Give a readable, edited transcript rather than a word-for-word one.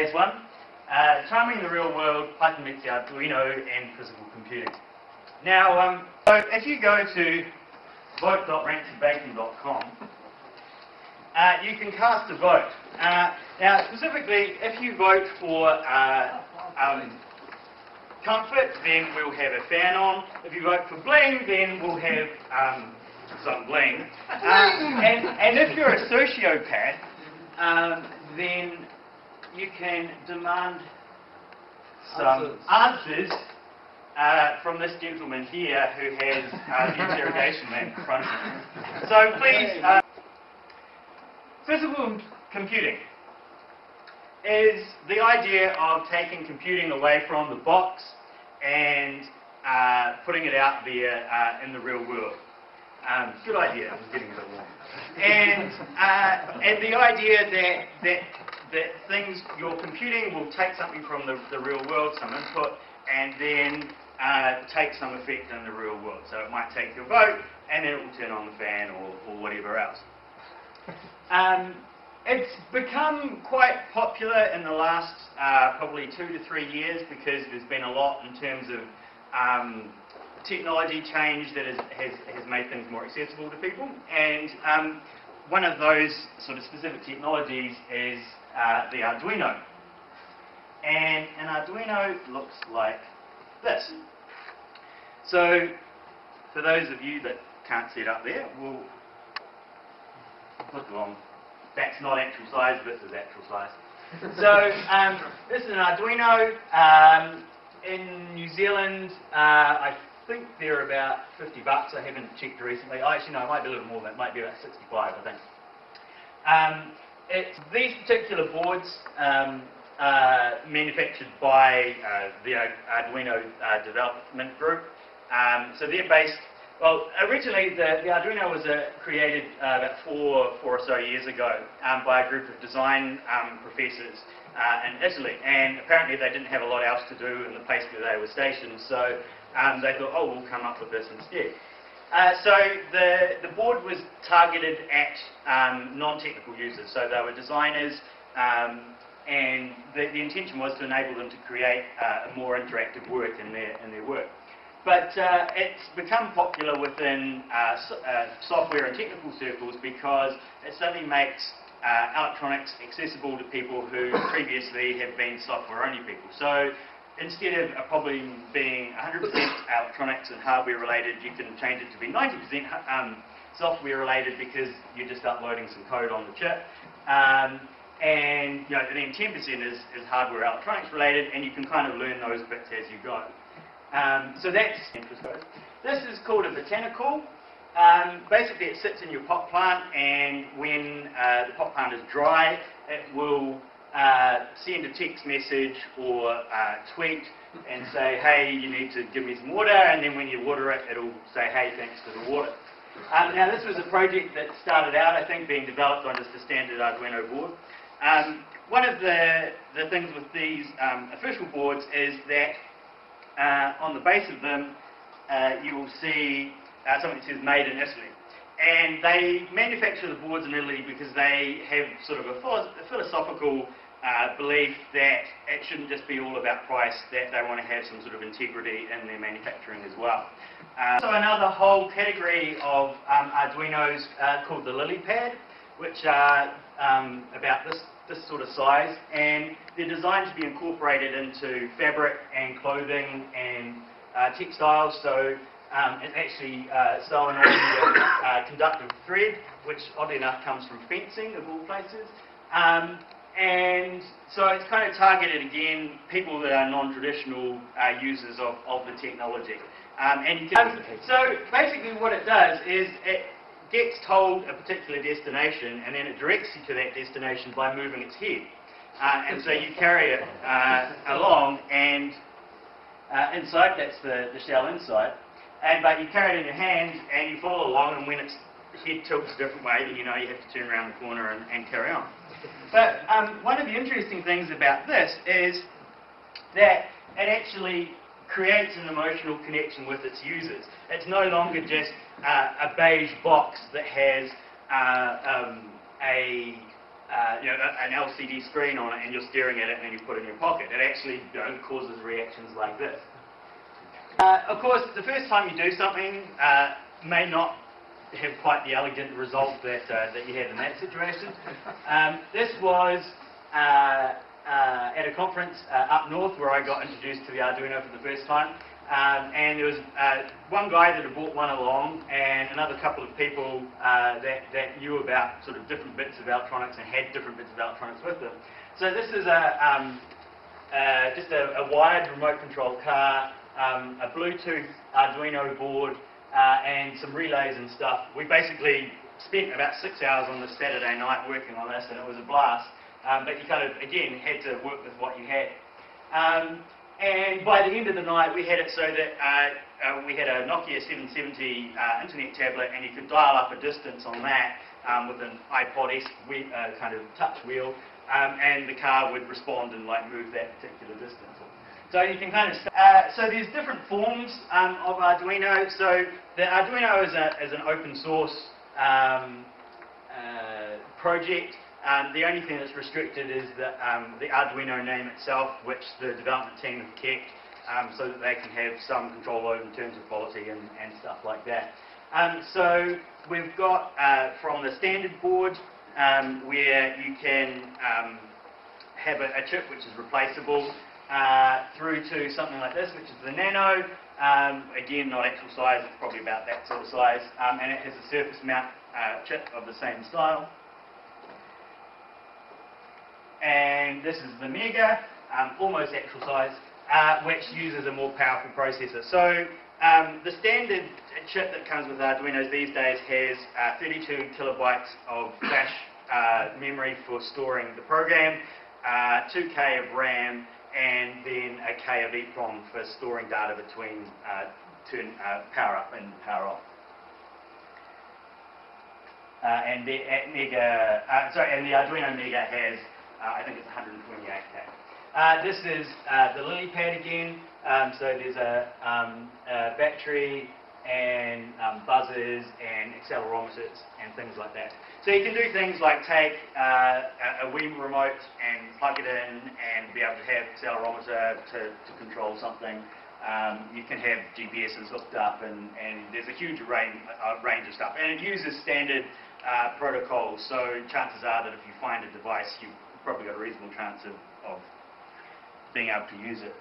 today's one. Charming the real world, Python meets the Arduino and physical computing. Now, so if you go to vote.ransombacon.com, you can cast a vote. Now, specifically, if you vote for comfort, then we'll have a fan on. If you vote for bling, then we'll have some bling. And if you're a sociopath, then you can demand some answers from this gentleman here who has the interrogation lamp in front of him. So please, physical computing is the idea of taking computing away from the box and putting it out there in the real world. Good idea. I'm getting a bit warm. And the idea that things you're computing will take something from the real world, some input, and then take some effect in the real world. So it might take your vote, and then it will turn on the fan or whatever else. It's become quite popular in the last probably 2 to 3 years because there's been a lot in terms of technology change that has made things more accessible to people. And one of those sort of specific technologies is the Arduino. And an Arduino looks like this. So for those of you that can't see it up there, we'll look along. That's not actual size, this is actual size. So this is an Arduino. In New Zealand, I think they're about $50. I haven't checked recently. Oh, actually, no, it might be a little more than that. It might be about 65, I think. These particular boards manufactured by the Arduino development group. So they're based. Well, originally the Arduino was created about four or so years ago by a group of design professors in Italy, and apparently they didn't have a lot else to do in the place where they were stationed, so they thought, oh, we'll come up with this instead. So the board was targeted at non-technical users, so they were designers, and the intention was to enable them to create a more interactive work in their work. But it's become popular within software and technical circles because it suddenly makes electronics accessible to people who previously have been software-only people. So instead of a problem being 100% electronics and hardware related, you can change it to be 90% software related because you're just uploading some code on the chip. And then 10% is hardware electronics related, and you can kind of learn those bits as you go. So that's this is called a botanical. Basically, it sits in your pot plant, and when the pot plant is dry, it will send a text message or tweet and say, hey, you need to give me some water, and then when you water it, it'll say, hey, thanks for the water. Now, this was a project that started out, I think, being developed on just a standard Arduino board. One of the things with these official boards is that on the base of them, you will see something that says made in Italy. And they manufacture the boards in Italy because they have sort of a philosophical belief that it shouldn't just be all about price, that they want to have some sort of integrity in their manufacturing as well. So another whole category of Arduinos called the lily pad, which are about this sort of size, and they're designed to be incorporated into fabric and clothing and textiles. So it's actually sewn on with conductive thread, which oddly enough comes from fencing of all places. And so it's kind of targeted again people that are non-traditional users of the technology. And you can, so basically what it does is it gets told a particular destination, and then it directs you to that destination by moving its head. And so you carry it along, and inside, that's the shell inside, but you carry it in your hand, and you follow along, and when its head tilts a different way, then you know you have to turn around the corner and carry on. But one of the interesting things about this is that it actually creates an emotional connection with its users. It's no longer just a beige box that has a an LCD screen on it and you're staring at it and then you put it in your pocket. It actually causes reactions like this. Of course, the first time you do something may not have quite the elegant result that you had in that situation. This was at a conference up north where I got introduced to the Arduino for the first time. And there was one guy that had brought one along and another couple of people that knew about sort of different bits of electronics and had different bits of electronics with them. So this is just a wired remote control car, a Bluetooth Arduino board, and some relays and stuff. We basically spent about 6 hours on this Saturday night working on this, and it was a blast. But you kind of, again, had to work with what you had. And by the end of the night, we had it so that we had a Nokia 770 internet tablet, and you could dial up a distance on that with an iPod-esque kind of touch wheel, and the car would respond and like move that particular distance. So you can kind of so there's different forms of Arduino. So the Arduino is an open source project. The only thing that's restricted is the Arduino name itself, which the development team have kept so that they can have some control over in terms of quality and stuff like that. So we've got from the standard board where you can have a chip which is replaceable through to something like this, which is the Nano. Again, not actual size, it's probably about that sort of size, and it has a surface mount chip of the same style. And this is the Mega, almost actual size, which uses a more powerful processor. So the standard chip that comes with Arduinos these days has 32 kilobytes of flash memory for storing the program, 2K of RAM, and then a K of EEPROM for storing data between power up and power off. And the Arduino Mega has, I think it's 128K. This is the lily pad again. So there's a battery and buzzers and accelerometers and things like that. So you can do things like take a Wii remote and plug it in and be able to have accelerometer to control something. You can have GPSs hooked up, and there's a huge range of stuff. And it uses standard protocols, so chances are that if you find a device, you've probably got a reasonable chance of being able to use it.